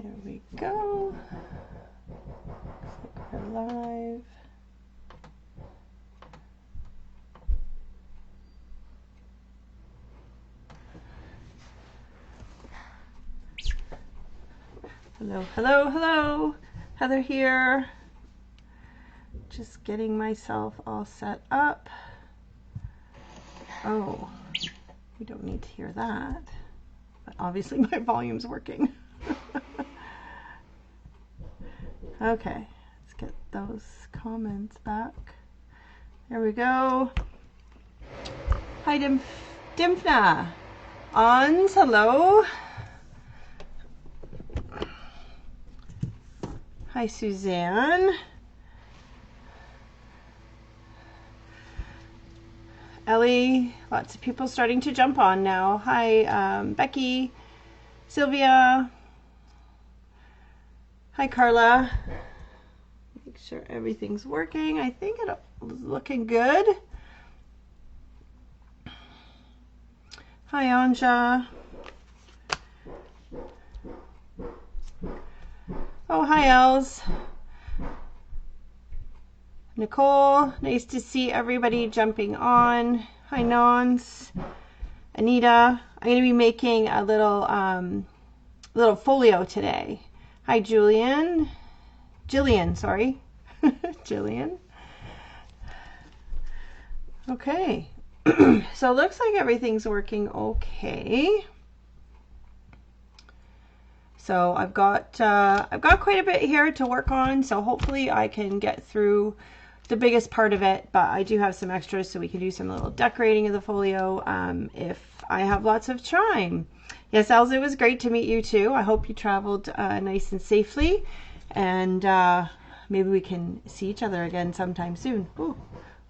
There we go. Looks like we're live. Hello, hello, hello. Heather here. Just getting myself all set up. Oh, we don't need to hear that. But obviously my volume's working. Okay, let's get those comments back. There we go. Hi, Dimfna. Ons, hello. Hi, Suzanne. Ellie, lots of people starting to jump on now. Hi, Becky, Sylvia. Hi, Carla. Make sure everything's working. I think it's looking good. Hi, Anja. Oh, hi, Els. Nicole, nice to see everybody jumping on. Hi, Nons. Anita, I'm going to be making a little folio today. Hi, Jillian, sorry. Jillian. Okay. So it looks like everything's working okay. So I've got quite a bit here to work on, so hopefully I can get through the biggest part of it, but I do have some extras so we can do some little decorating of the folio if I have lots of time. Yes, Elsa, it was great to meet you too. I hope you traveled nice and safely, and maybe we can see each other again sometime soon. Ooh,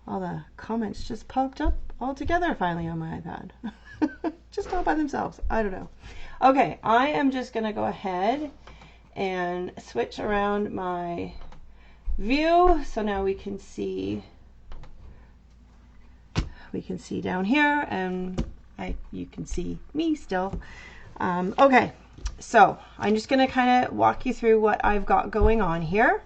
all the comments just popped up all together finally on my iPad. Just all by themselves. I don't know. Okay, I am just going to go ahead and switch around my view so now we can see down here, and you can see me still. Okay, so I'm just going to kind of walk you through what I've got going on here.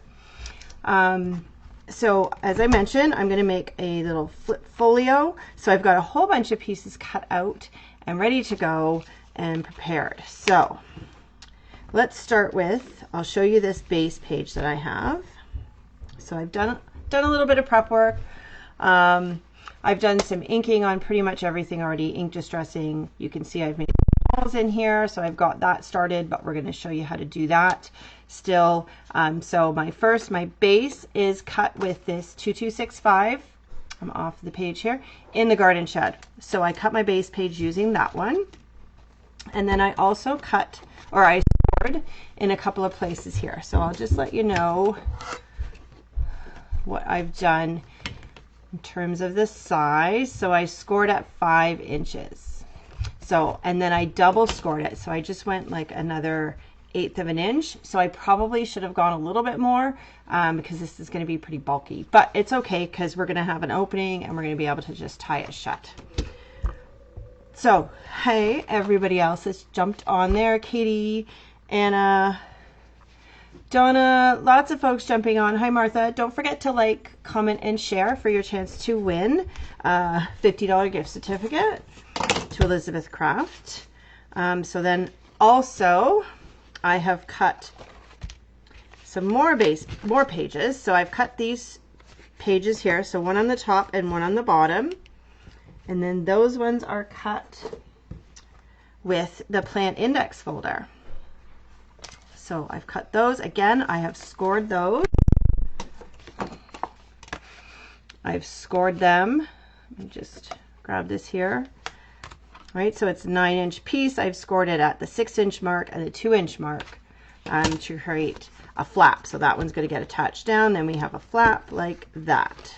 So as I mentioned, I'm going to make a little flip folio. So I've got a whole bunch of pieces cut out and ready to go and prepared. So let's start with, I'll show you this base page that I have. So I've done a little bit of prep work. I've done some inking on pretty much everything already, ink distressing. You can see I've made walls in here, so I've got that started, but we're going to show you how to do that still. So my base is cut with this 2265. I'm off the page here, in the garden shed. So I cut my base page using that one. And then I also cut, or I scored in a couple of places here. So I'll just let you know what I've done in terms of the size. So I scored at 5 inches. So, and then I double scored it. So I just went like another 1/8 of an inch. So I probably should have gone a little bit more because this is going to be pretty bulky, but it's okay because we're going to have an opening and we're going to be able to just tie it shut. So, hey, everybody else has jumped on there. Katie, Anna, Donna, lots of folks jumping on. Hi, Martha. Don't forget to like, comment, and share for your chance to win a $50 gift certificate to Elizabeth Craft. So then also, I have cut some more pages. So I've cut these pages here. So one on the top and one on the bottom. And then those ones are cut with the plant index folder. So I've cut those. Again, I have scored those. I've scored them. Let me just grab this here. All right, so it's a 9-inch piece. I've scored it at the 6-inch mark and the 2-inch mark to create a flap. So that one's going to get attached down. Then we have a flap like that.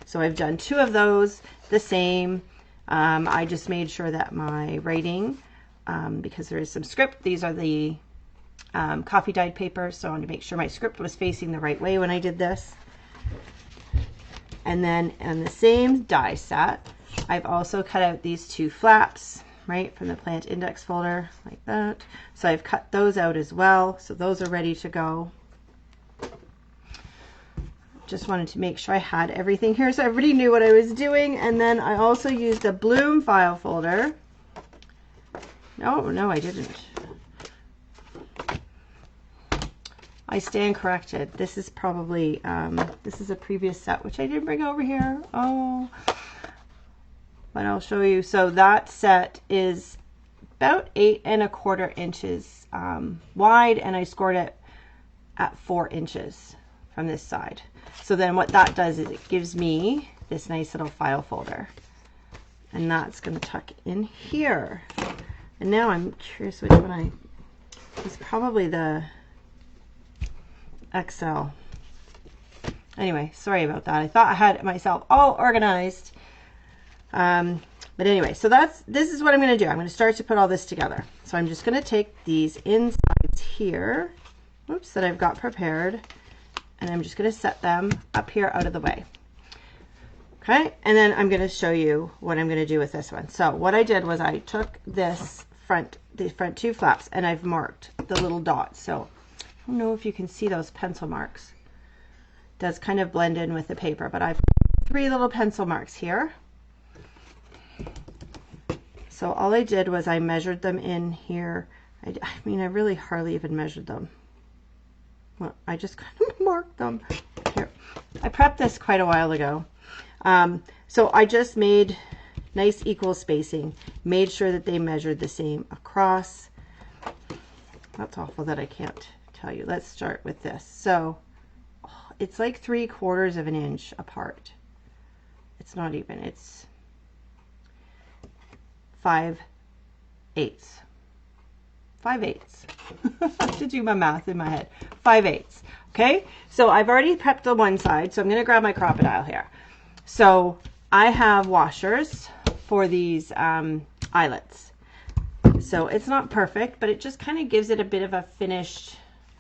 So I've done 2 of those the same. I just made sure that my writing, because there is some script, these are the coffee dyed paper, so I wanted to make sure my script was facing the right way when I did this. And then on the same die set, I've also cut out these 2 flaps right, from the plant index folder, like that. So I've cut those out as well, so those are ready to go. Just wanted to make sure I had everything here so everybody knew what I was doing. And then I also used a bloom file folder. No, I didn't. I stand corrected. This is probably, this is a previous set, which I didn't bring over here. Oh, but I'll show you. So that set is about 8 1/4 inches wide, and I scored it at 4 inches from this side. So then what that does is it gives me this nice little file folder, and that's going to tuck in here. And now I'm curious which one it's probably the XL. Anyway, sorry about that. I thought I had it myself all organized. But anyway, so this is what I'm going to do. I'm going to start to put all this together. So I'm just going to take these insides here, oops, that I've got prepared, and I'm just going to set them up here out of the way. Okay, and then I'm going to show you what I'm going to do with this one. So what I did was I took this the front two flaps, and I've marked the little dots. So I don't know if you can see those pencil marks. It does kind of blend in with the paper, but I've put 3 little pencil marks here. So all I did was I measured them in here. I mean, I really hardly even measured them. Well, I just kind of marked them here. I prepped this quite a while ago. So I just made nice equal spacing, made sure that they measured the same across. That's awful that I can't tell you. Let's start with this. So it's like 3/4 of an inch apart. It's not even, it's 5/8. 5/8. I have to do my math in my head. 5/8. Okay, so I've already prepped the one side, so I'm going to grab my crocodile here. So I have washers for these eyelets. So it's not perfect, but it just kind of gives it a bit of a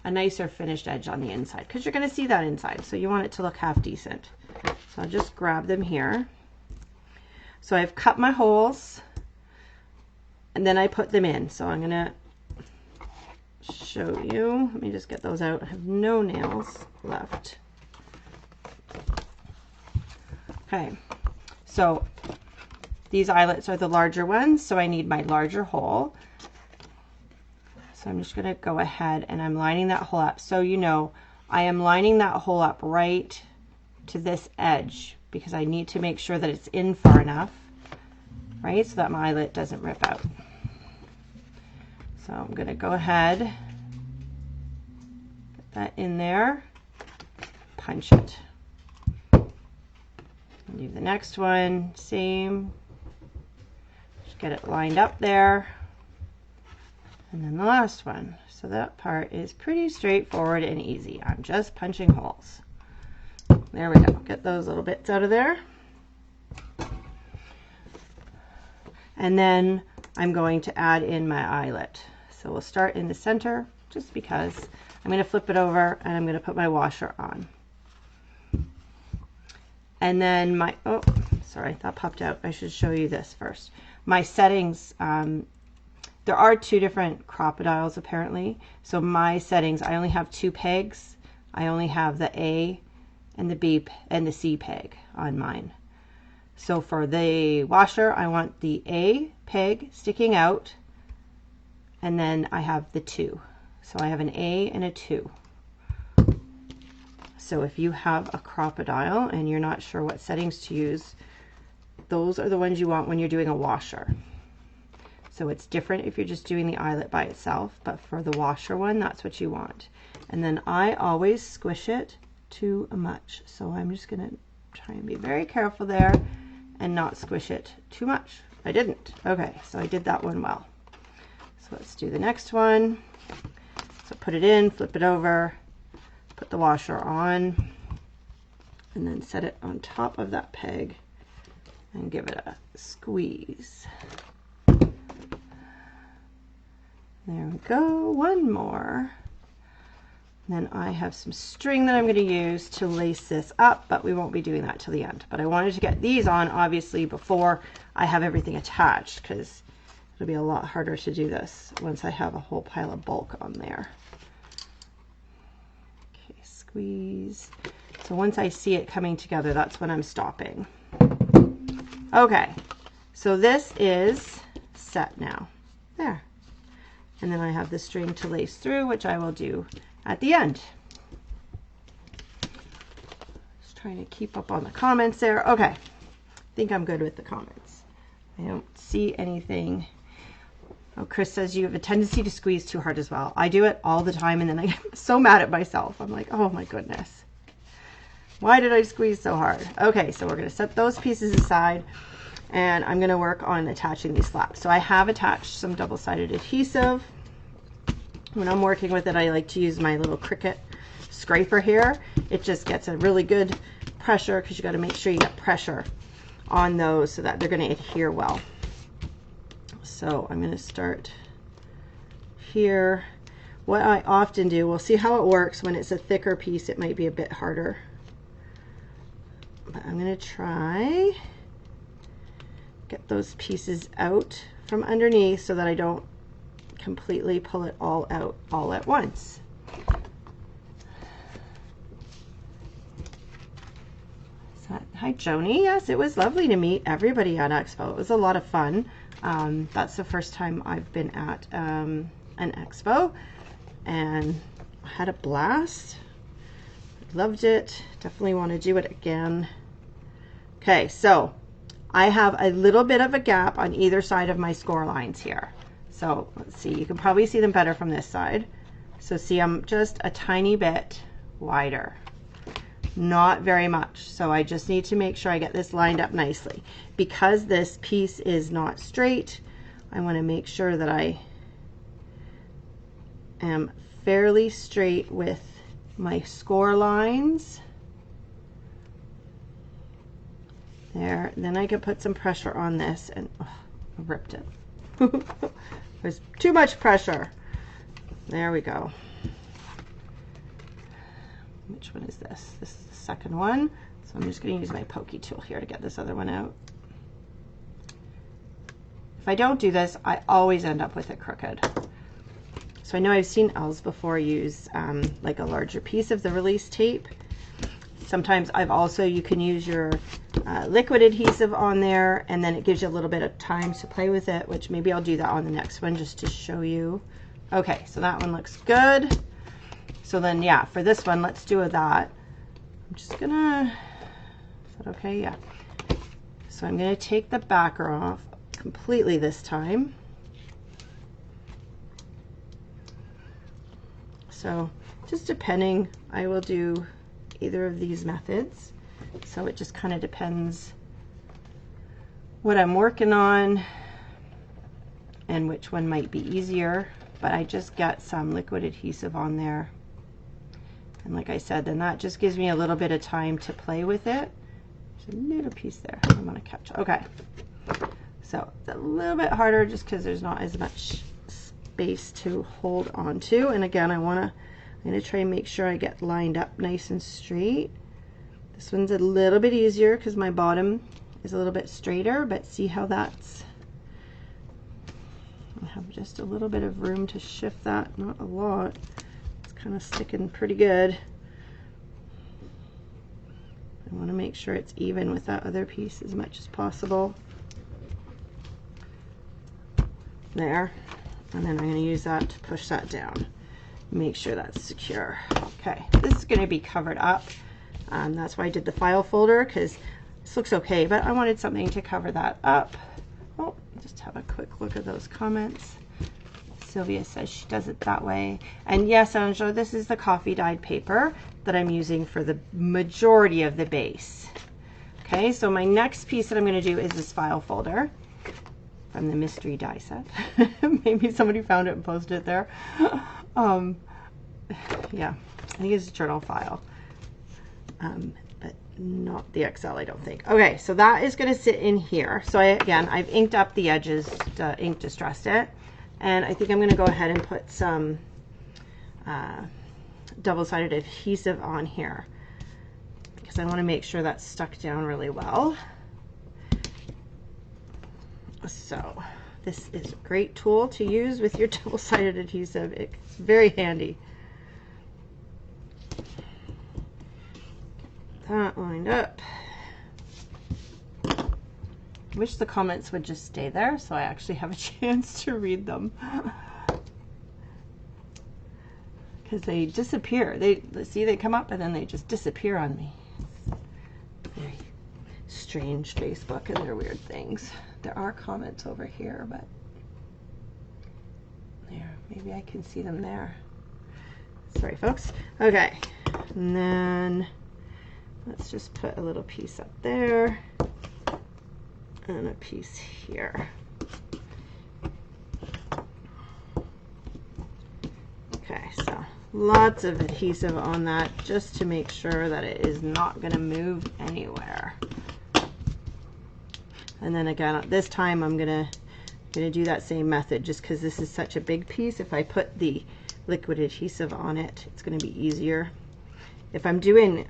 nicer finished edge on the inside, because you're going to see that inside. So you want it to look half decent. So I'll just grab them here. So I've cut my holes, and then I put them in. So I'm going to show you. Let me just get those out. I have no nails left. Okay, so these eyelets are the larger ones, so I need my larger hole. So I'm just going to go ahead and I'm lining that hole up. So you know, I am lining that hole up right to this edge because I need to make sure that it's in far enough, right, so that my eyelet doesn't rip out. So I'm going to go ahead, get that in there, punch it. Do the next one, same, just get it lined up there, and then the last one. So that part is pretty straightforward and easy. I'm just punching holes. There we go. Get those little bits out of there. And then I'm going to add in my eyelet. So we'll start in the center, just because I'm going to flip it over and I'm going to put my washer on. And then my, oh, sorry, that popped out. I should show you this first. My settings, there are 2 different crocodiles apparently. So my settings, I only have 2 pegs. I only have the A and the B and the C peg on mine. So for the washer, I want the A peg sticking out, and then I have the 2. So I have an A and a 2. So if you have a crocodile and you're not sure what settings to use, those are the ones you want when you're doing a washer. So it's different if you're just doing the eyelet by itself, but for the washer one, that's what you want. And then I always squish it too much. So I'm just going to try and be very careful there and not squish it too much. I didn't. Okay, so I did that one well. So let's do the next one. So put it in, flip it over, put the washer on, and then set it on top of that peg and give it a squeeze. There we go, one more. Then I have some string that I'm going to use to lace this up, but we won't be doing that till the end. But I wanted to get these on obviously before I have everything attached, because It'll be a lot harder to do this once I have a whole pile of bulk on there. Okay, squeeze. So once I see it coming together, that's when I'm stopping. Okay, so this is set now. There. And then I have the string to lace through, which I will do at the end. Just trying to keep up on the comments there. Okay, I think I'm good with the comments. I don't see anything. Oh, Chris says you have a tendency to squeeze too hard as well. I do it all the time, and then I get so mad at myself. I'm like, oh my goodness. Why did I squeeze so hard? Okay, so we're going to set those pieces aside, and I'm going to work on attaching these flaps. So I have attached some double-sided adhesive. When I'm working with it, I like to use my little Cricut scraper here. It just gets a really good pressure, because you got to make sure you get pressure on those so that they're going to adhere well. So I'm going to start here. What I often do, we'll see how it works. When it's a thicker piece, it might be a bit harder. But I'm going to try get those pieces out from underneath so that I don't completely pull it all out all at once. So, hi Joni. Yes, it was lovely to meet everybody at Expo. It was a lot of fun. That's the first time I've been at an expo, and I had a blast. Loved it. Definitely want to do it again. Okay, so I have a little bit of a gap on either side of my score lines here. So let's see, you can probably see them better from this side. So see, I'm just a tiny bit wider. Not very much. So I just need to make sure I get this lined up nicely. Because this piece is not straight, I want to make sure that I am fairly straight with my score lines. There, then I can put some pressure on this, and oh, I ripped it. There's too much pressure. There we go. Which one is this? This is the second one. So I'm just going to use my pokey tool here to get this other one out. If I don't do this, I always end up with it crooked. So I know I've seen elves before use like a larger piece of the release tape. Sometimes I've also, you can use your liquid adhesive on there, and then it gives you a little bit of time to play with it, which maybe I'll do that on the next one just to show you. Okay, so that one looks good. So then, yeah, for this one, let's do that. I'm just gonna, is that okay? Yeah. So I'm gonna take the backer off completely this time. So just depending, I will do either of these methods. So it just kind of depends what I'm working on and which one might be easier. But I just got some liquid adhesive on there. And like I said, then that just gives me a little bit of time to play with it. There's a little piece there I want to catch. Okay. So it's a little bit harder just because there's not as much space to hold on to. And again, I'm going to try and make sure I get lined up nice and straight. This one's a little bit easier because my bottom is a little bit straighter, but see how that's, I have just a little bit of room to shift that, not a lot. It's kind of sticking pretty good. I want to make sure it's even with that other piece as much as possible. There. And then I'm going to use that to push that down. Make sure that's secure. Okay, this is going to be covered up. That's why I did the file folder, because this looks okay, but I wanted something to cover that up. Oh, just have a quick look at those comments. Sylvia says she does it that way. And yes, Angela, this is the coffee dyed paper that I'm using for the majority of the base. Okay, so my next piece that I'm going to do is this file folder from the mystery die set. Maybe somebody found it and posted it there. Yeah, I think it's a journal file, but not the Excel, I don't think. Okay, so that is going to sit in here. So I've inked up the edges, ink distressed it, and I think I'm going to go ahead and put some double-sided adhesive on here because I want to make sure that's stuck down really well. So this is a great tool to use with your double-sided adhesive. It's very handy. That lined up. Wish the comments would just stay there so I actually have a chance to read them. Because they disappear. They come up and then they just disappear on me. Very strange Facebook and their weird things. There are comments over here, but there, maybe I can see them there. Sorry, folks. Okay, and then let's just put a little piece up there and a piece here. Okay, so lots of adhesive on that just to make sure that it is not going to move anywhere. And then again, this time I'm gonna do that same method just because this is such a big piece. If I put the liquid adhesive on it, it's going to be easier. If I'm doing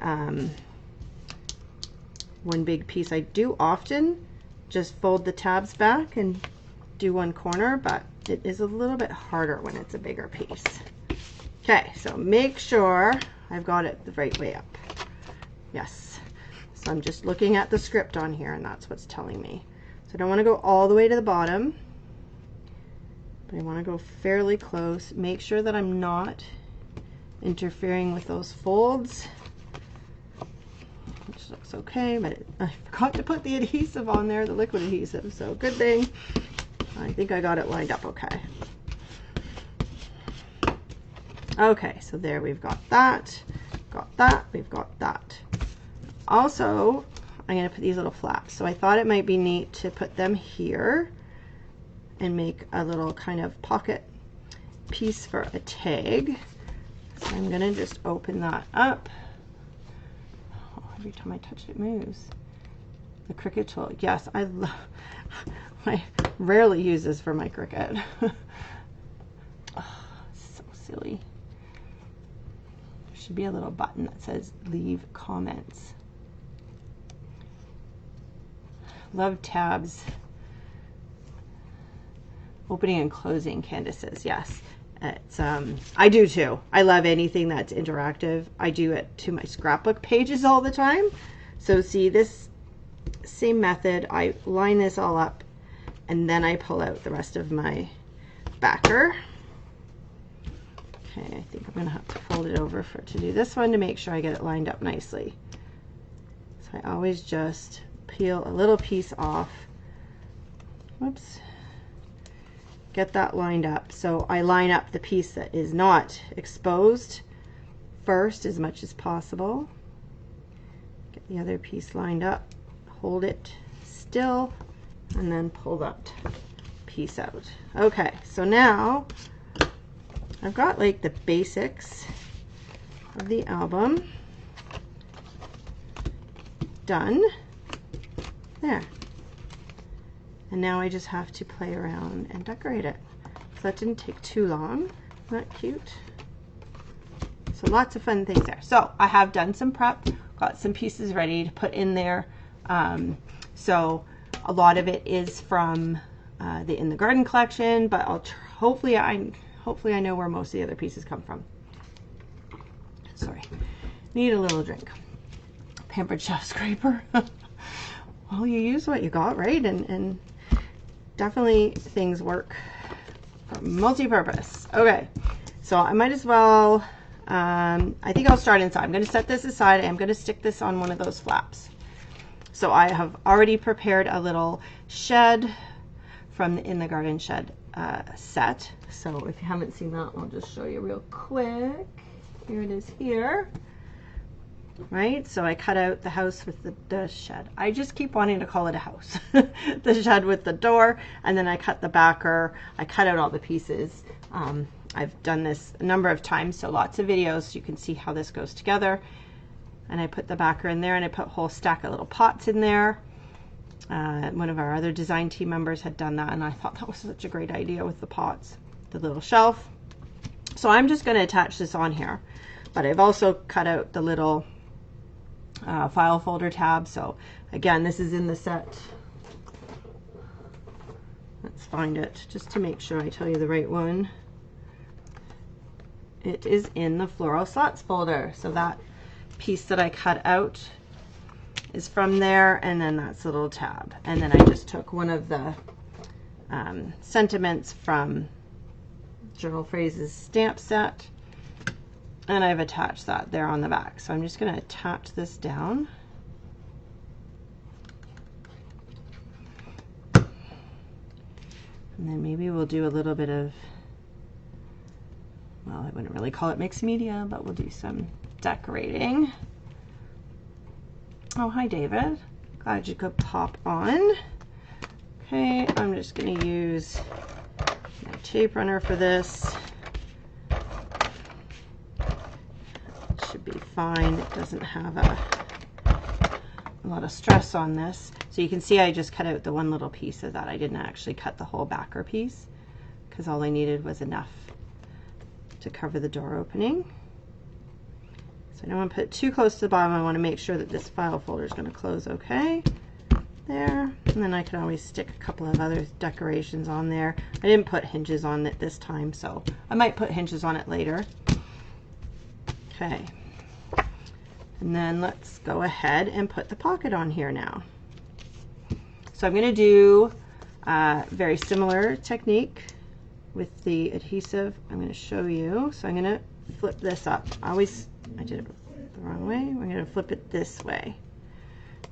one big piece, I do often just fold the tabs back and do one corner, but it is a little bit harder when it's a bigger piece. Okay, so make sure I've got it the right way up. Yes. So I'm just looking at the script on here and that's what's telling me. So I don't want to go all the way to the bottom, but I want to go fairly close. Make sure that I'm not interfering with those folds, which looks okay, but I forgot to put the adhesive on there, the liquid adhesive, so good thing. I think I got it lined up okay. Okay, so there we've got that, we've got that. Also, I'm going to put these little flaps. So I thought it might be neat to put them here and make a little kind of pocket piece for a tag. So I'm going to just open that up. Oh, every time I touch it, it moves. The Cricut tool. Yes, I rarely use this for my Cricut. Oh, so silly. There should be a little button that says leave comments. Love tabs. Opening and closing, Candace says. Yes, it's I do too. I love anything that's interactive. I do it to my scrapbook pages all the time. So see, this same method, I line this all up and then I pull out the rest of my backer. Okay, I think I'm gonna have to fold it over to do this one to make sure I get it lined up nicely. So I always just peel a little piece off. Whoops. Get that lined up. So I line up the piece that is not exposed first as much as possible. Get the other piece lined up, hold it still, and then pull that piece out. Okay, so now I've got like the basics of the album done. There. And now I just have to play around and decorate it. So that didn't take too long. Isn't that cute? So lots of fun things there. So I have done some prep, got some pieces ready to put in there. So a lot of it is from the In the Garden collection, but hopefully I know where most of the other pieces come from. Sorry, need a little drink. Pampered Chef Scraper. Well, you use what you got, right? And definitely things work for multi-purpose. Okay, so I might as well, I think I'll start inside. I'm going to set this aside. I'm going to stick this on one of those flaps. So I have already prepared a little shed from the In the Garden shed set. So if you haven't seen that, I'll just show you real quick. Here it is here. Right, so I cut out the house with the shed. I just keep wanting to call it a house. The shed with the door, and then I cut the backer. I cut out all the pieces. I've done this a number of times, so lots of videos so you can see how this goes together. And I put the backer in there, and I put a whole stack of little pots in there. One of our other design team members had done that, and I thought that was such a great idea with the pots, the little shelf. So I'm just going to attach this on here, but I've also cut out the little file folder tab. So again, this is in the set. Let's find it just to make sure I tell you the right one. It is in the floral slots folder. So that piece that I cut out is from there, and then that's a little tab. And then I just took one of the sentiments from Journal Phrases stamp set, and I've attached that there on the back. So I'm just going to attach this down. And then maybe we'll do a little bit of, well, I wouldn't really call it mixed media, but we'll do some decorating. Oh, hi, David. Glad you could pop on. Okay, I'm just going to use my tape runner for this. It should be fine. It doesn't have a lot of stress on this. So you can see I just cut out the one little piece of that. I didn't actually cut the whole backer piece because all I needed was enough to cover the door opening. So I don't want to put it too close to the bottom. I want to make sure that this file folder is going to close okay. There. And then I can always stick a couple of other decorations on there. I didn't put hinges on it this time, so I might put hinges on it later. Okay. And then let's go ahead and put the pocket on here now. So I'm going to do a very similar technique with the adhesive. I'm going to show you. So I'm going to flip this up. I did it the wrong way. I'm going to flip it this way.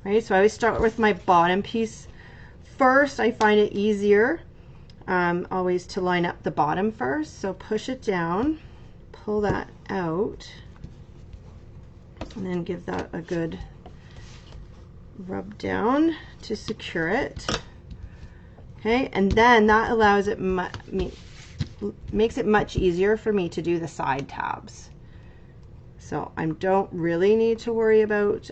Right, so I always start with my bottom piece first. I find it easier always to line up the bottom first. So push it down, pull that out, and then give that a good rub down to secure it. Okay, and then that allows it, makes it much easier for me to do the side tabs. So I don't really need to worry about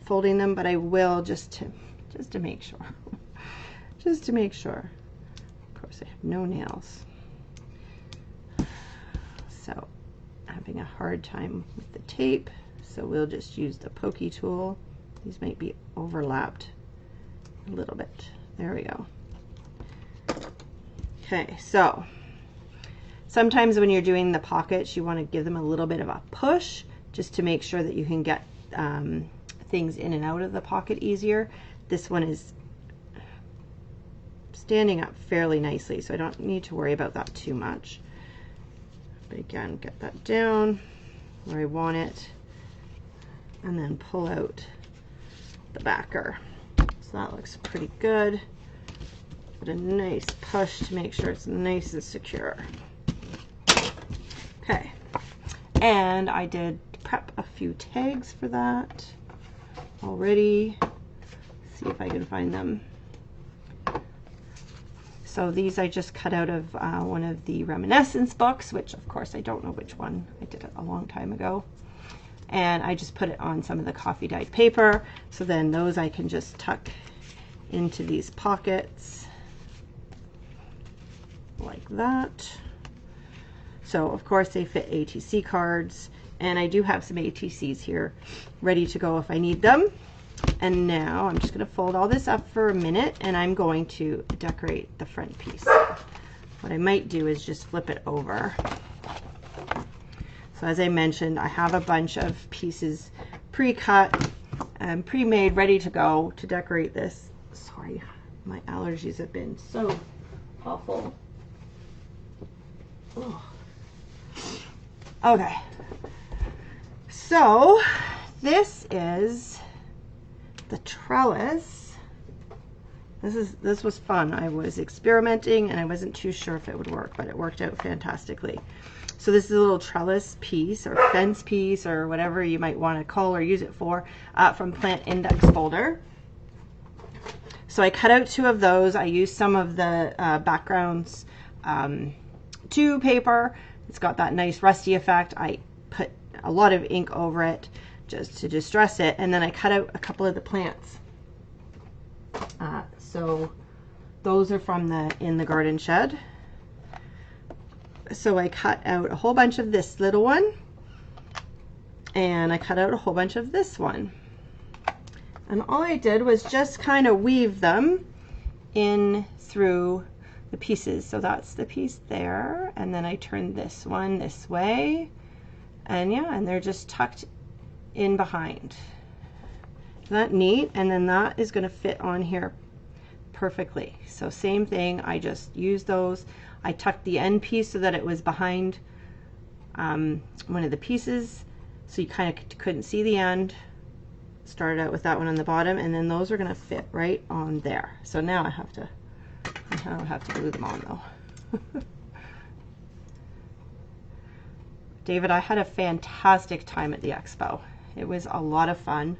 folding them, but I will just to make sure. Just to make sure. Of course, I have no nails, so I'm having a hard time with the tape. So we'll just use the pokey tool. These might be overlapped a little bit. There we go. Okay, so sometimes when you're doing the pockets, you want to give them a little bit of a push just to make sure that you can get things in and out of the pocket easier. This one is standing up fairly nicely, so I don't need to worry about that too much. But again, get that down where I want it, and then pull out the backer. So that looks pretty good. Put a nice push to make sure it's nice and secure. Okay, and I did prep a few tags for that already. See if I can find them. So these I just cut out of one of the reminiscence books, which of course I don't know which one. I did it a long time ago. And I just put it on some of the coffee dyed paper. So then those I can just tuck into these pockets like that. So of course they fit ATC cards, and I do have some ATCs here ready to go if I need them. And now I'm just going to fold all this up for a minute, and I'm going to decorate the front piece. What I might do is just flip it over. So as I mentioned, I have a bunch of pieces pre-cut and pre-made, ready to go to decorate this. Sorry, my allergies have been so awful. Ugh. Okay, so this is the trellis. This was fun. I was experimenting and I wasn't too sure if it would work, but it worked out fantastically. So this is a little trellis piece or fence piece or whatever you might want to call or use it for, from Plant Index folder. So I cut out 2 of those. I used some of the backgrounds to paper. It's got that nice rusty effect. I put a lot of ink over it just to distress it, and then I cut out a couple of the plants. So those are from the In the Garden Shed. So I cut out a whole bunch of this little one, and I cut out a whole bunch of this one. And all I did was just kind of weave them in through the pieces. So that's the piece there, and then I turn this one this way, and yeah, and they're just tucked in behind. Isn't that neat? And then that is going to fit on here perfectly. So same thing, I just used those. I tucked the end piece so that it was behind one of the pieces, so you kind of couldn't see the end. Started out with that one on the bottom, and then those are going to fit right on there. So now I have to glue them on though. David, I had a fantastic time at the expo. It was a lot of fun.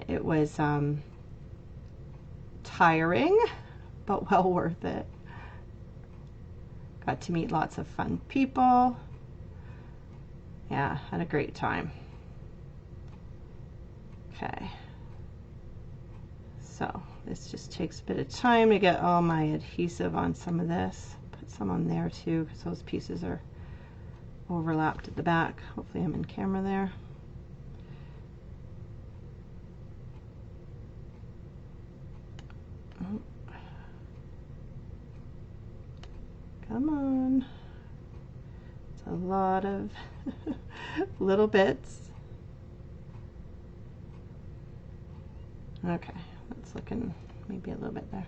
It was tiring, but well worth it. Got to meet lots of fun people. Yeah, had a great time. Okay. So this just takes a bit of time to get all my adhesive on some of this. Put some on there too, because those pieces are overlapped at the back. Hopefully I'm in camera there. Oh. Come on. It's a lot of little bits. Okay, that's looking maybe a little bit there.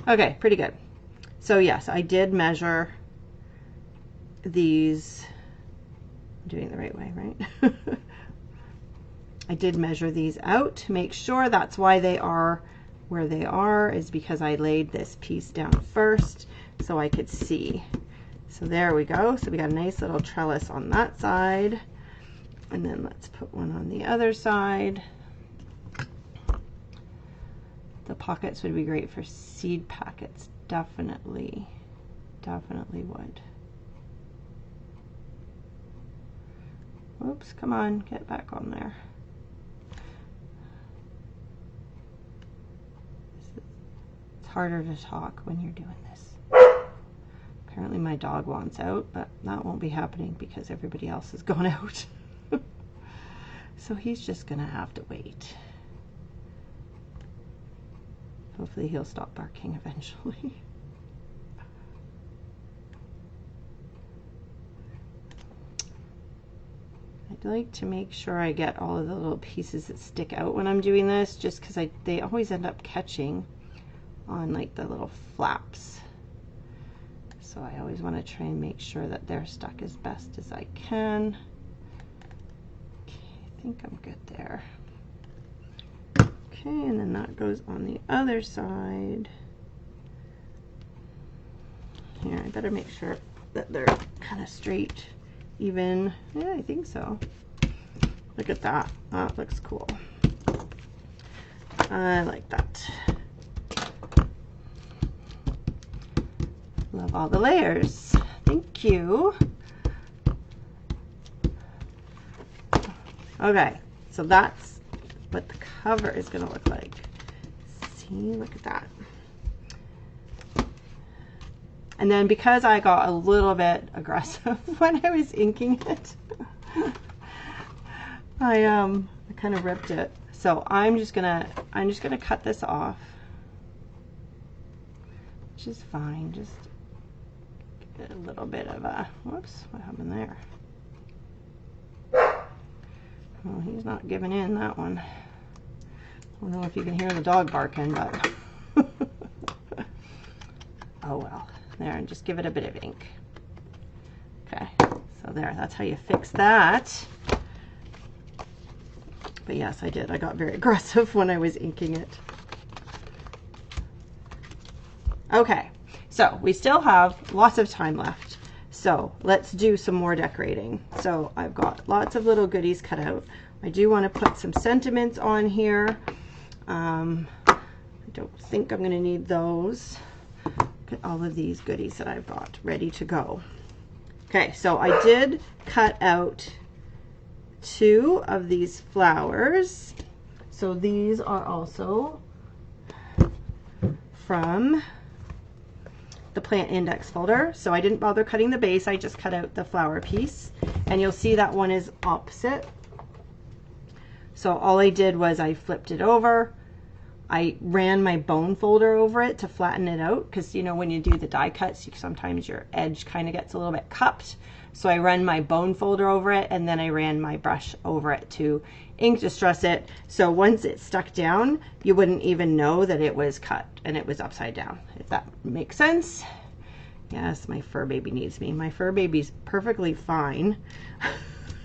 Okay, pretty good. So yes, I did measure these. I'm doing it the right way, right? I did measure these out to make sure. That's why they are where they are, is because I laid this piece down first so I could see. So there we go. So we got a nice little trellis on that side, and then let's put one on the other side. The pockets would be great for seed packets. Definitely would. Oops, come on, get back on there. It's harder to talk when you're doing this. Apparently my dog wants out, but that won't be happening because everybody else has gone out. So he's just gonna have to wait. Hopefully he'll stop barking eventually. I'd like to make sure I get all of the little pieces that stick out when I'm doing this, just because they always end up catching on like the little flaps. So I always want to try and make sure that they're stuck as best as I can. Okay, I think I'm good there. Okay, and then that goes on the other side. Here, I better make sure that they're kind of straight, even. Yeah, I think so. Look at that. That looks cool. I like that. Love all the layers. Thank you. Okay, so that's what the cover is going to look like. See, look at that. And then because I got a little bit aggressive when I was inking it, I kind of ripped it. So I'm just gonna cut this off, which is fine. Just get a little bit of a, whoops, what happened there? Well, he's not giving in, that one. I don't know if you can hear the dog barking, but oh well. There, and just give it a bit of ink. Okay, so there, that's how you fix that. But yes, I did. I got very aggressive when I was inking it. Okay, so we still have lots of time left. So let's do some more decorating. So I've got lots of little goodies cut out. I do want to put some sentiments on here. I don't think I'm going to need those. Look at all of these goodies that I've got ready to go. Okay, so I did cut out 2 of these flowers. So these are also from the plant index folder. So I didn't bother cutting the base, I just cut out the flower piece. And you'll see that one is opposite. So all I did was I flipped it over. I ran my bone folder over it to flatten it out, because you know when you do the die cuts, sometimes your edge kind of gets a little bit cupped. So I ran my bone folder over it, and then I ran my brush over it to ink distress it. So once it stuck down, you wouldn't even know that it was cut and it was upside down, if that makes sense. Yes, my fur baby needs me. My fur baby's perfectly fine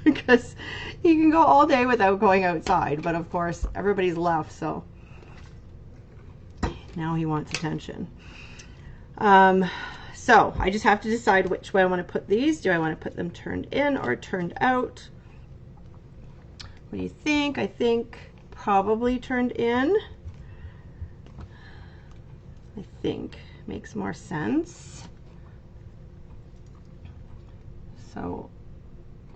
because he can go all day without going outside. But of course, everybody's left, so now he wants attention. So I just have to decide which way I want to put these. Do I want to put them turned in or turned out? What do you think? I think probably turned in. I think makes more sense. So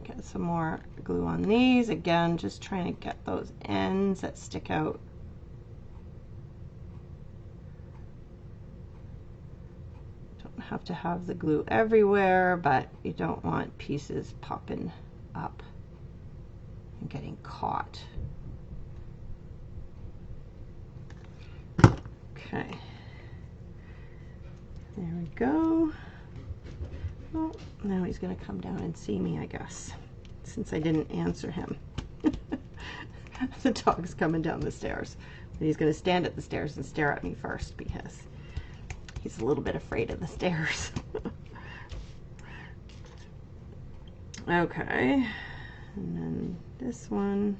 get some more glue on these. Again, just trying to get those ends that stick out. Don't have to have the glue everywhere, but you don't want pieces popping up and getting caught. Okay. There we go. Oh, now he's going to come down and see me, I guess, since I didn't answer him. The dog's coming down the stairs. And he's going to stand at the stairs and stare at me first because he's a little bit afraid of the stairs. Okay. And then this one.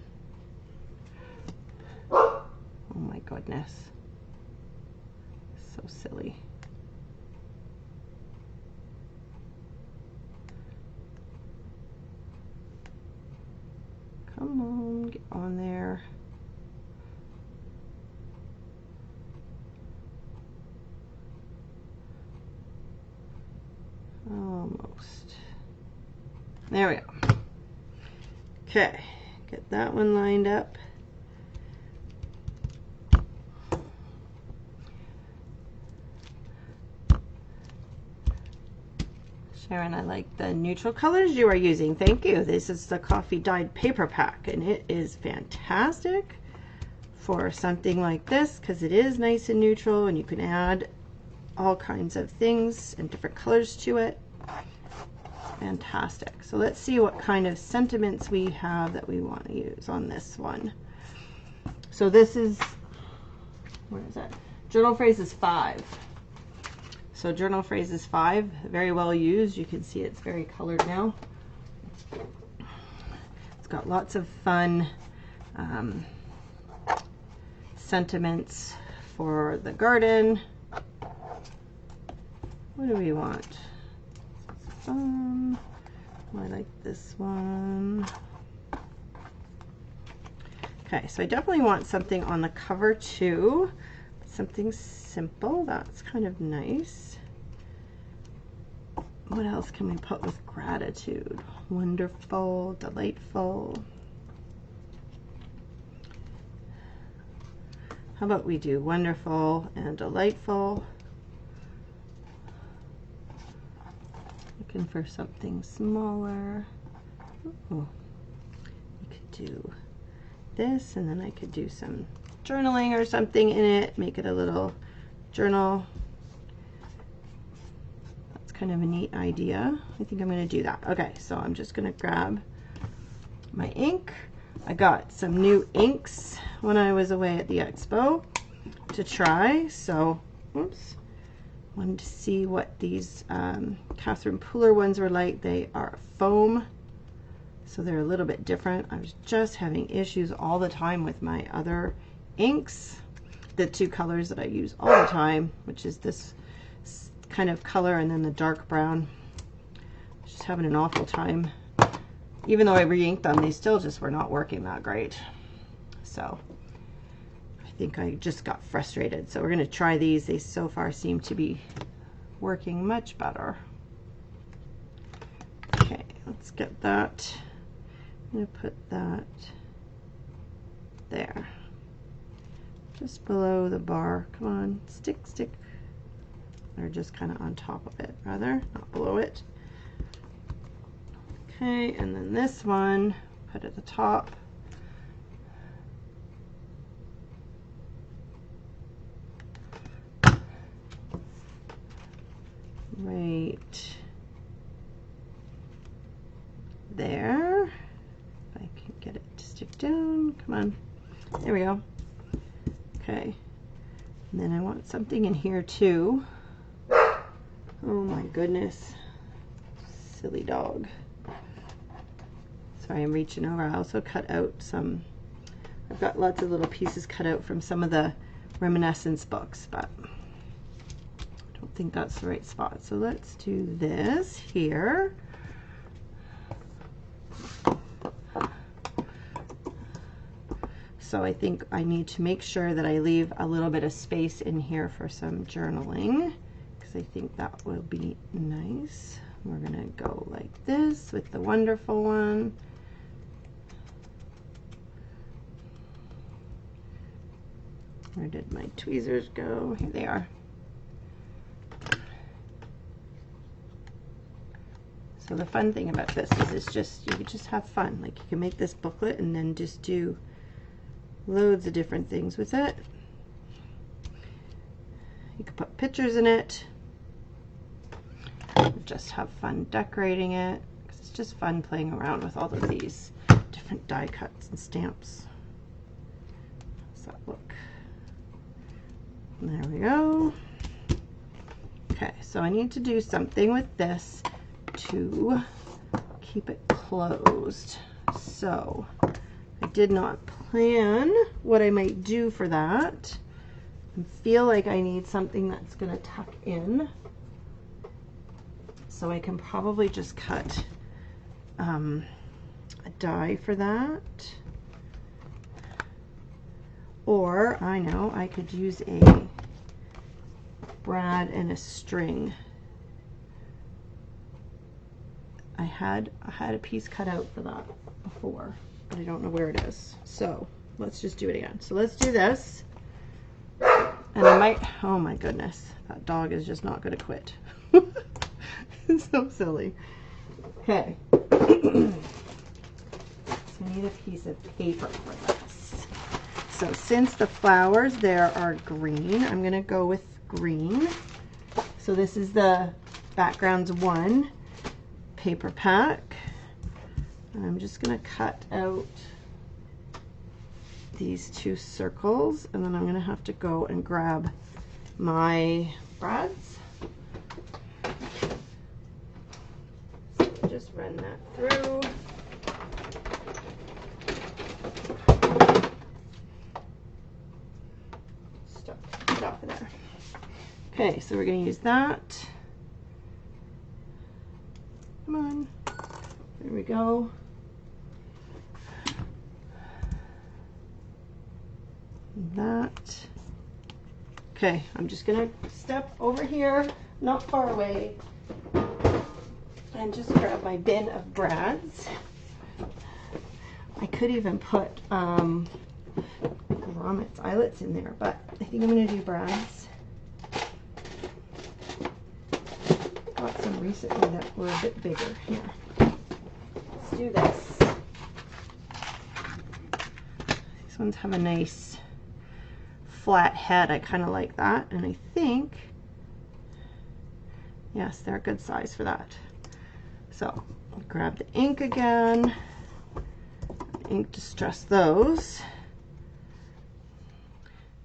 Oh my goodness. So silly. Come on, get on there. Almost. There we go. Okay, get that one lined up. Sharon, I like the neutral colors you are using. Thank you. This is the coffee dyed paper pack, and it is fantastic for something like this because it is nice and neutral, and you can add all kinds of things and different colors to it. Fantastic. So let's see what kind of sentiments we have that we want to use on this one. So this is, where is that? Journal Phrases 5. So Journal Phrases 5, very well used. You can see it's very colored now. It's got lots of fun sentiments for the garden. What do we want? I like this one. Okay, so I definitely want something on the cover too. Something simple, that's kind of nice. What else can we put with gratitude? Wonderful, delightful. How about we do wonderful and delightful? Looking for something smaller. Ooh. You could do this, and then I could do some journaling or something in it, make it a little journal. That's kind of a neat idea. I think I'm going to do that. Okay, so I'm just going to grab my ink. I got some new inks when I was away at the expo to try, so oops, wanted to see what these Catherine Pooler ones were like. They are foam, so they're a little bit different. I was just having issues all the time with my other inks, the two colors that I use all the time, which is this kind of color and then the dark brown. Just having an awful time. Even though I re-inked them, they still just were not working that great. So I think I just got frustrated. So we're going to try these. They so far seem to be working much better. Okay, let's get that. I'm going to put that there. Just below the bar. Come on, stick, stick. Or just kind of on top of it, rather, not below it. Okay, and then this one, put at the top. come on. There we go. Okay. And then I want something in here too. Oh my goodness. Silly dog. Sorry, I'm reaching over. I also cut out some, I've got lots of little pieces cut out from some of the reminiscence books, but I don't think that's the right spot. So let's do this here. So I think I need to make sure that I leave a little bit of space in here for some journaling, because I think that will be nice. We're gonna go like this with the wonderful one. Where did my tweezers go? Here they are. So the fun thing about this is it's just, you can just have fun. Like you can make this booklet and then just do loads of different things with it. You can put pictures in it. Just have fun decorating it, because it's just fun playing around with all of these different die cuts and stamps. How's that look? There we go. Okay, so I need to do something with this to keep it closed. So I did not plan what I might do for that. I feel like I need something that's going to tuck in. So I can probably just cut a die for that. Or I know I could use a brad and a string. I had a piece cut out for that before, but I don't know where it is. So let's just do it again. So let's do this. And I might, oh my goodness, that dog is just not going to quit. It's so silly. Okay. So I need a piece of paper for this. So since the flowers there are green, I'm going to go with green. So this is the Backgrounds 1 paper pack. And I'm just going to cut out these 2 circles, and then I'm going to have to go and grab my brads. So just run that through. Get off of there. Okay, so we're going to use that. Come on. There we go. That. Okay, I'm just going to step over here, not far away, and just grab my bin of brads. I could even put grommets, eyelets in there, but I think I'm going to do brads. Got some recently that were a bit bigger. Here, let's do this. These ones have a nice flat head. I kind of like that, and I think, yes, they're a good size for that. So I'll grab the ink again. Ink Distress those.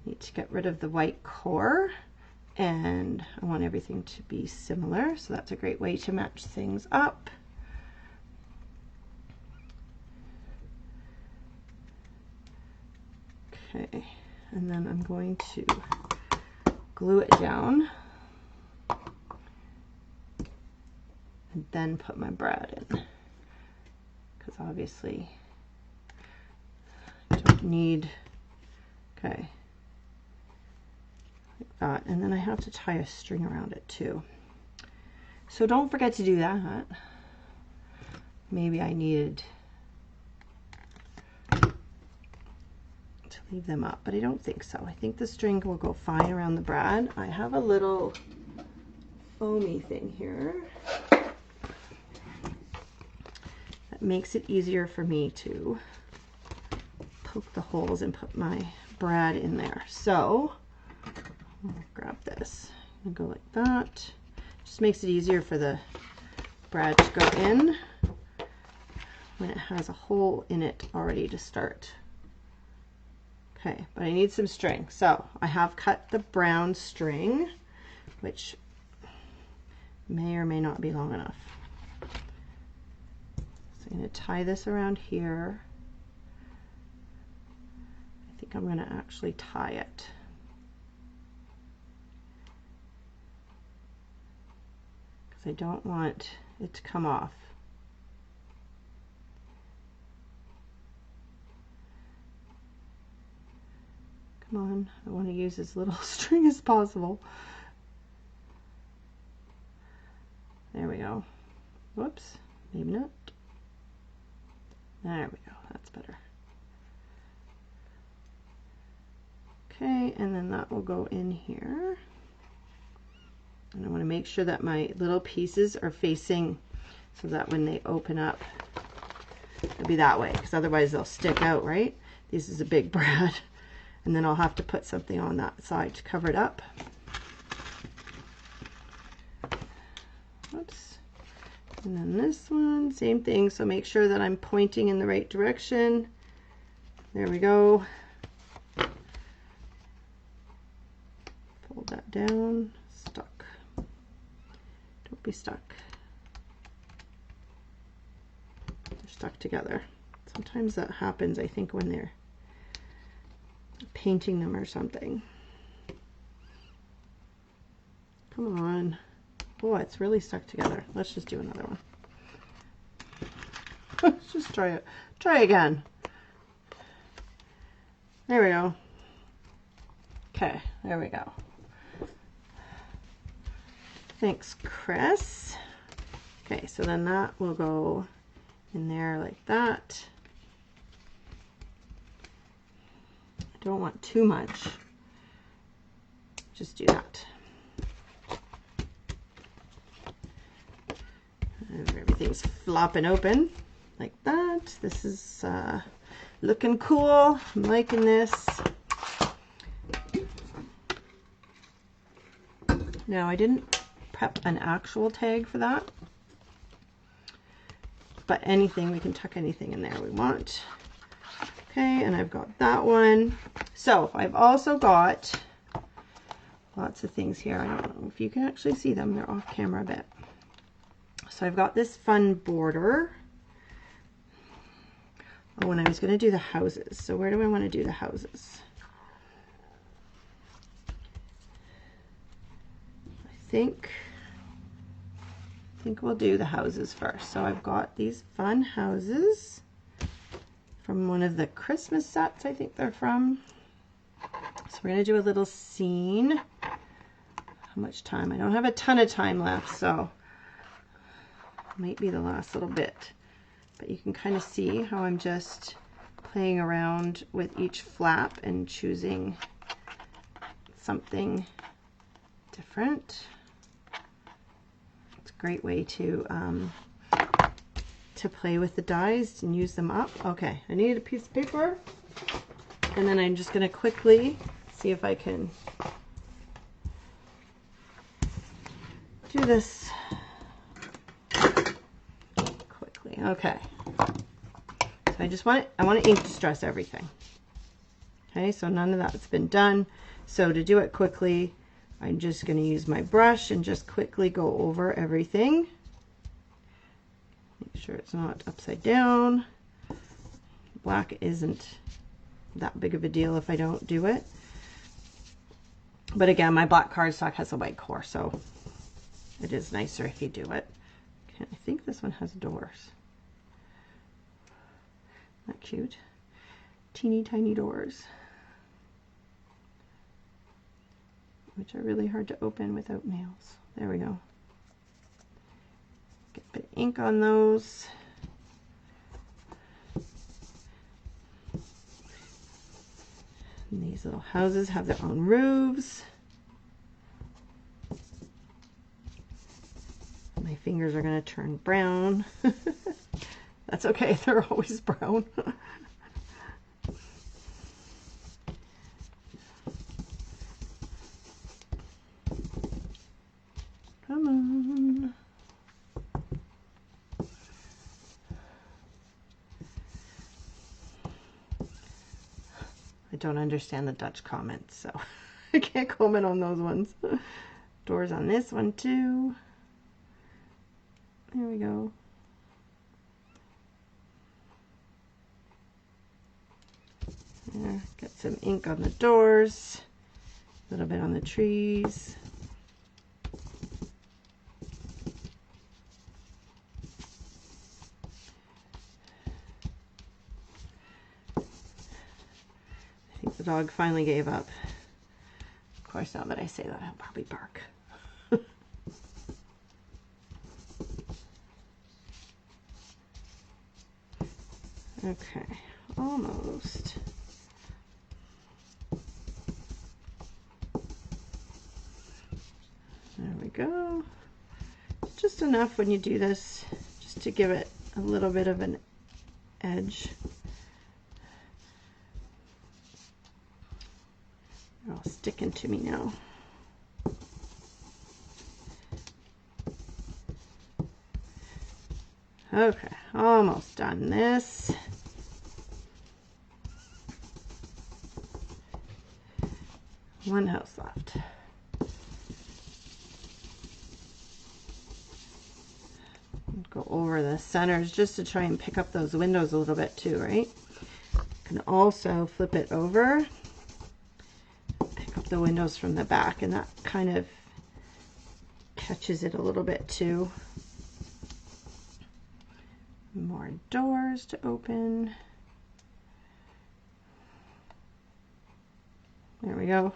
Need to get rid of the white core, and I want everything to be similar, so that's a great way to match things up. Okay, and then I'm going to glue it down and then put my brad in, because obviously I don't need, okay, like that, and then I have to tie a string around it too. So don't forget to do that. Maybe I needed to leave them up, but I don't think so. I think the string will go fine around the brad. I have a little foamy thing here that makes it easier for me to poke the holes and put my brad in there. So I'll grab this and go like that. Just makes it easier for the brad to go in when it has a hole in it already to start Okay, but I need some string. So I have cut the brown string, which may or may not be long enough. So I'm going to tie this around here. I think I'm going to actually tie it. Because I don't want it to come off. Come on, I want to use as little string as possible. There we go. Whoops, maybe not. There we go, that's better. Okay, and then that will go in here. And I want to make sure that my little pieces are facing so that when they open up, it'll be that way, because otherwise they'll stick out, right? This is a big brad. And then I'll have to put something on that side to cover it up. Oops. And then this one, same thing. So make sure that I'm pointing in the right direction. There we go. Fold that down. Stuck. Don't be stuck. They're stuck together. Sometimes that happens, I think, when they're painting them or something. Come on. Boy, it's really stuck together. Let's just do another one. Let's just try it. Try again. There we go. Okay, there we go. Thanks, Chris. Okay, so then that will go in there like that. Don't want too much. Just do that. And everything's flopping open like that. This is looking cool. I'm liking this. Now I didn't prep an actual tag for that, but anything, we can tuck anything in there we want. Okay, and I've got that one. So I've also got lots of things here. I don't know if you can actually see them. They're off camera a bit. So I've got this fun border. Oh, and I was going to do the houses. So where do I want to do the houses? I think we'll do the houses first. So I've got these fun houses from one of the Christmas sets, I think they're from. So we're going to do a little scene. How much time? I don't have a ton of time left, so it might be the last little bit. But you can kind of see how I'm just playing around with each flap and choosing something different. It's a great way to play with the dies and use them up. Okay, I need a piece of paper, and then I'm just going to quickly see if I can do this quickly. Okay, so I want to ink distress everything. Okay, so none of that's been done. So to do it quickly, I'm just going to use my brush and just quickly go over everything. Make sure it's not upside down. Black isn't that big of a deal if I don't do it. But again, my black cardstock has a white core, so it is nicer if you do it. Okay, I think this one has doors. Not cute. Teeny tiny doors, which are really hard to open without nails. There we go. Get a bit of ink on those. And these little houses have their own roofs. My fingers are going to turn brown. That's okay, they're always brown. Come on. I don't understand the Dutch comments, so I can't comment on those ones. Doors on this one too. There we go. There, get some ink on the doors, a little bit on the trees. I think the dog finally gave up. Of course, now that I say that, I'll probably bark. Okay, almost. There we go. Just enough when you do this, just to give it a little bit of an edge. They're all sticking to me now. Okay, almost done this. One house left. Go over the centers just to try and pick up those windows a little bit too, right? You can also flip it over, pick up the windows from the back, and that kind of catches it a little bit too. More doors to open. There we go.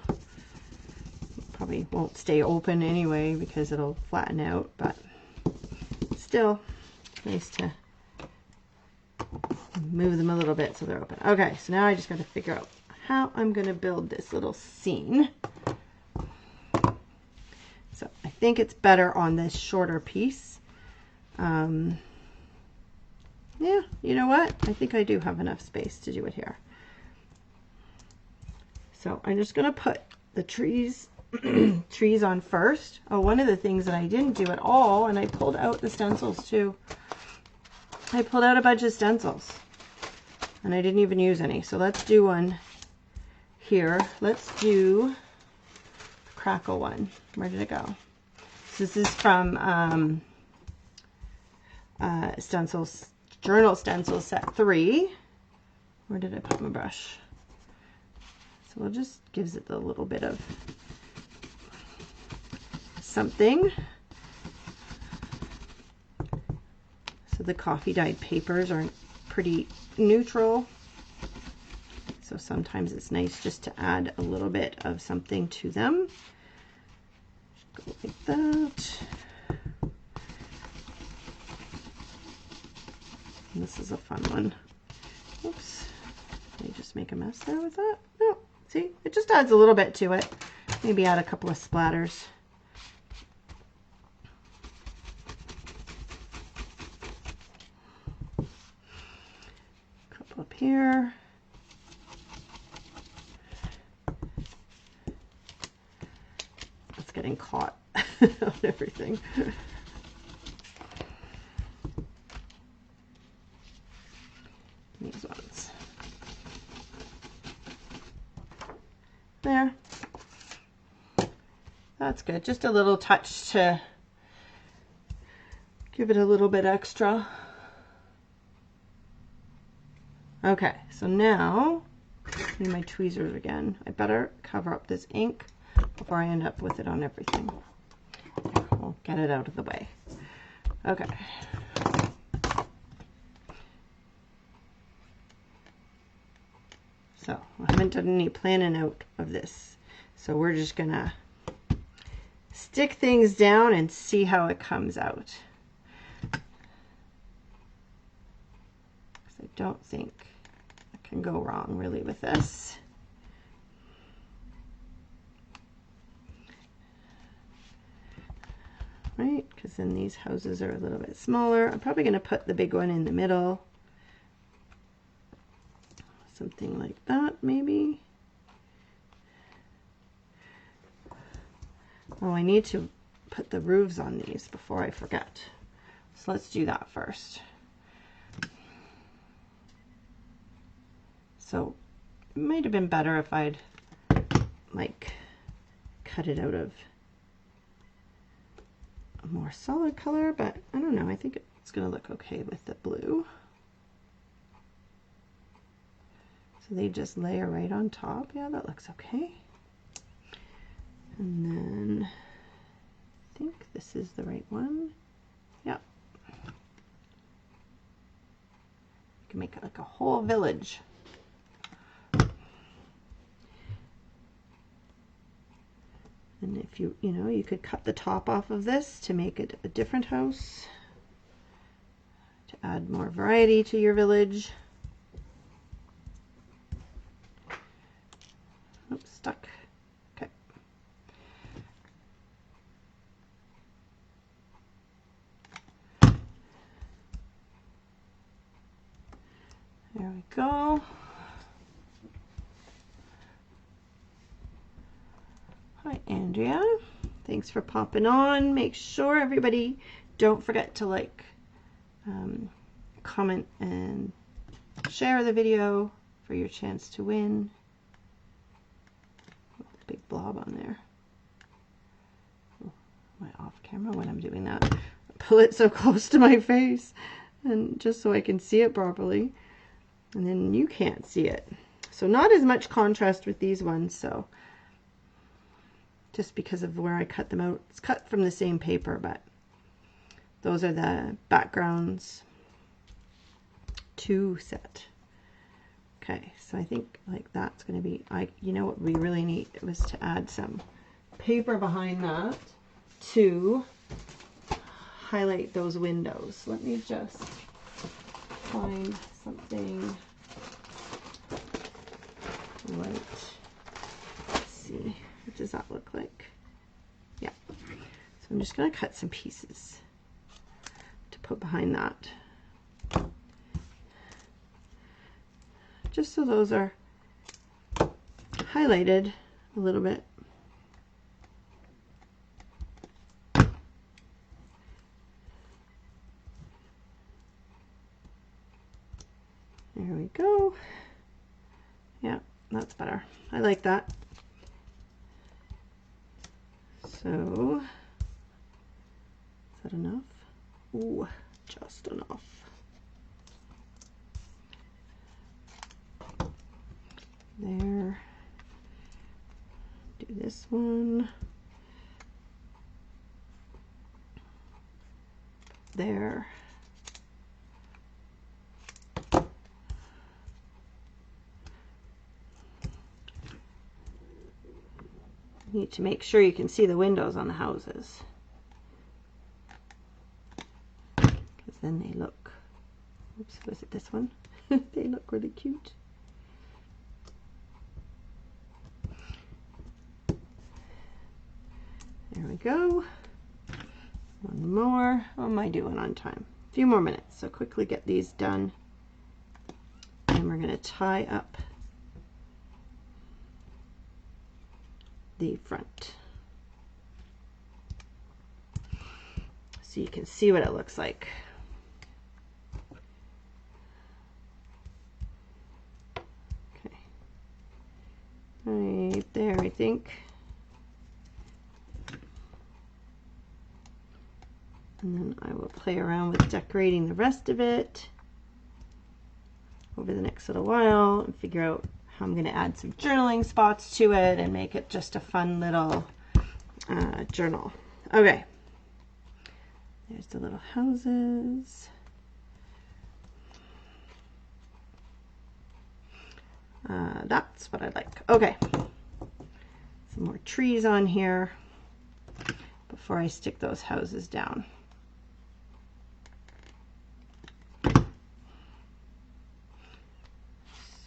Probably won't stay open anyway because it'll flatten out, but still nice to move them a little bit so they're open. Okay, so now I just got to figure out how I'm going to build this little scene. So I think it's better on this shorter piece. Yeah, you know what? I think I do have enough space to do it here. So I'm just going to put the trees on first. Oh, one of the things that I didn't do at all, and I pulled out the stencils too. I pulled out a bunch of stencils and I didn't even use any. So let's do one here. Let's do the crackle one. Where did it go? So this is from stencils, journal stencils set 3. Where did I put my brush? So it just gives it a little bit of something. So the coffee dyed papers are pretty neutral. So sometimes it's nice just to add a little bit of something to them. Just go like that. And this is a fun one. Oops. Did I just make a mess there with that? No. See, it just adds a little bit to it. Maybe add a couple of splatters. Couple up here. It's getting caught on everything. These ones. There. That's good. Just a little touch to give it a little bit extra. Okay, so now I need my tweezers again. I better cover up this ink before I end up with it on everything. We'll get it out of the way. Okay. So I haven't done any planning out of this. So we're just gonna stick things down and see how it comes out. I don't think I can go wrong really with this. Right, because then these houses are a little bit smaller. I'm probably going to put the big one in the middle. Something like that, maybe. Oh, I need to put the roofs on these before I forget. So let's do that first. So might have been better if I'd like cut it out of a more solid color, but I don't know, I think it's gonna look okay with the blue. So they just layer right on top. Yeah, that looks okay. And then I think this is the right one. Yeah. You can make it like a whole village. And if you know, you could cut the top off of this to make it a different house, to add more variety to your village. Oops, stuck. Okay. There we go. Hi, Andrea. Thanks for popping on. Make sure everybody don't forget to like, comment, and share the video for your chance to win. Oh, big blob on there. Oh, am I off camera when I'm doing that? I pull it so close to my face, and just so I can see it properly, and then you can't see it. So not as much contrast with these ones, so just because of where I cut them out. It's cut from the same paper, but those are the backgrounds to set. Okay, so I think like that's going to be, you know what we really need was to add some paper behind that to highlight those windows. Let me just find something right. Let's see. What does that look like? Yeah. So I'm just going to cut some pieces to put behind that. Just so those are highlighted a little bit. There we go. Yeah, that's better. I like that. So, is that enough? Ooh, just enough. There. Do this one. There. You need to make sure you can see the windows on the houses, because then they look, oops, was it this one? They look really cute. There we go. One more. How am I doing on time? A few more minutes, so quickly get these done. And we're going to tie up the front so you can see what it looks like. Okay, right there, I think. And then I will play around with decorating the rest of it over the next little while and figure out how I'm going to add some journaling spots to it and make it just a fun little journal. Okay, there's the little houses. That's what I like. Okay, some more trees on here before I stick those houses down.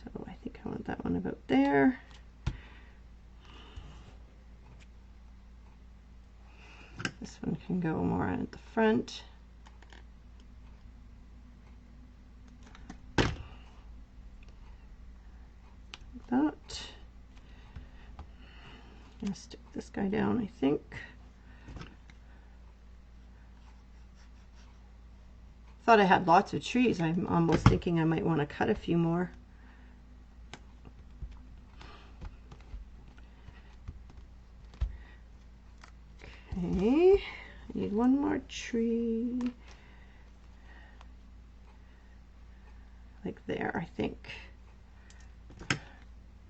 So I think I want that one about there. This one can go more at the front. Like that. I'm going to stick this guy down, I think. Thought I had lots of trees. I'm almost thinking I might want to cut a few more. Okay, I need one more tree. Like there, I think.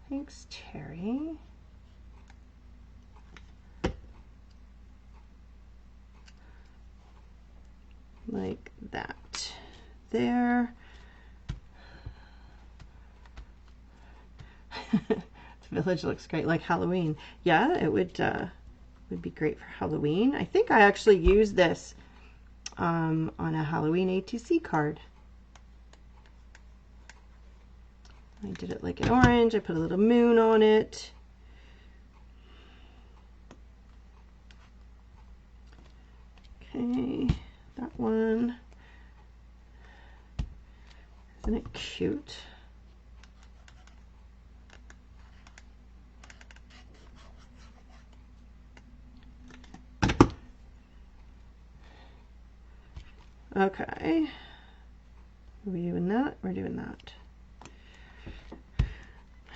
Thanks, Terry. Like that. There. The village looks great, like Halloween. Yeah, it would be great for Halloween. I think I actually used this on a Halloween A2C card. I did it like an orange. I put a little moon on it. Okay, that one. Isn't it cute? Okay. Are we doing that? We're doing that.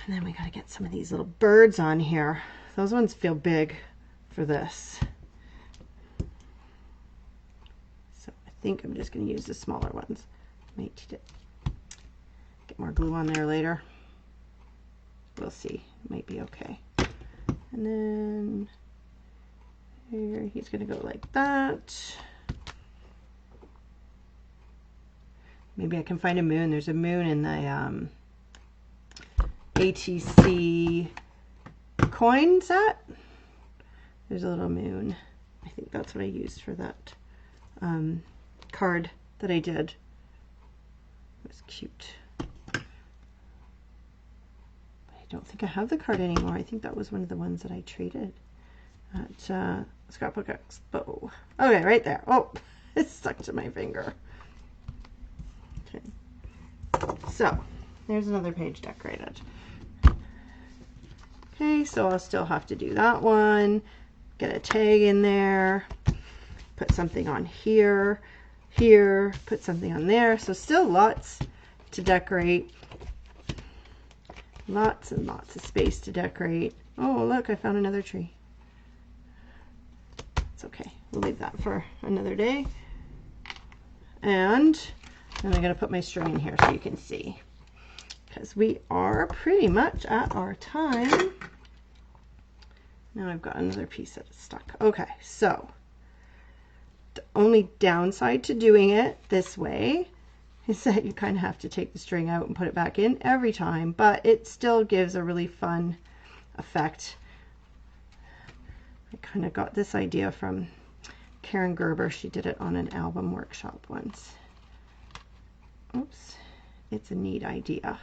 And then we got to get some of these little birds on here. Those ones feel big for this. So I think I'm just going to use the smaller ones. Might get more glue on there later. We'll see. Might be okay. And then here he's going to go like that. Maybe I can find a moon. There's a moon in the ATC coin set. There's a little moon. I think that's what I used for that card that I did. It was cute. But I don't think I have the card anymore. I think that was one of the ones that I traded at Scrapbook Expo. Okay, right there. Oh, it's stuck to my finger. Okay. So, there's another page decorated. Okay, so I'll still have to do that one. Get a tag in there. Put something on here. Here. Put something on there. So still lots to decorate. Lots and lots of space to decorate. Oh, look, I found another tree. It's okay. We'll leave that for another day. And then I'm going to put my string in here so you can see. Because we are pretty much at our time. Now I've got another piece that's stuck. Okay, so the only downside to doing it this way is that you kind of have to take the string out and put it back in every time, but it still gives a really fun effect. I kind of got this idea from Karen Gerber. She did it on an album workshop once. Oops, it's a neat idea.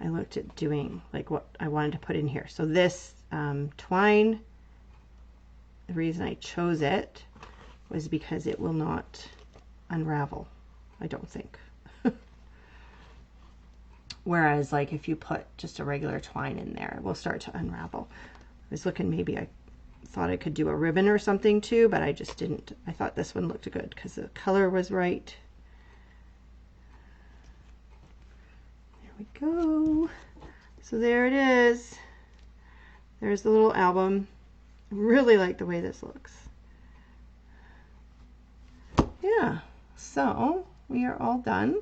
I looked at doing like what I wanted to put in here. So this twine, the reason I chose it was because it will not unravel, I don't think. Whereas like if you put just a regular twine in there, it will start to unravel. I was looking, maybe I thought I could do a ribbon or something too, but I just didn't. I thought this one looked good because the color was right. We go. So there it is. There's the little album. I really like the way this looks. Yeah, so we are all done,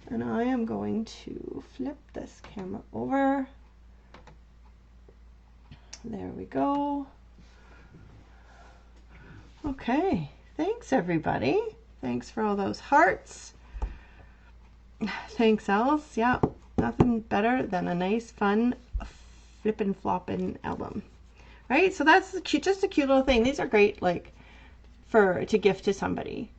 and I am going to flip this camera over. There we go. Okay, thanks everybody. Thanks for all those hearts. Thanks, Els. Yeah. Nothing better than a nice, fun, flippin' floppin' album, right? So that's cute, just a cute little thing. These are great, like, to gift to somebody,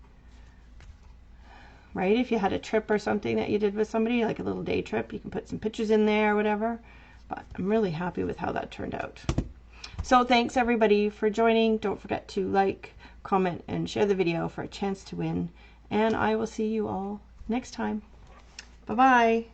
right? If you had a trip or something that you did with somebody, like a little day trip, you can put some pictures in there or whatever. But I'm really happy with how that turned out. So thanks everybody for joining. Don't forget to like, comment, and share the video for a chance to win. And I will see you all next time. Bye-bye.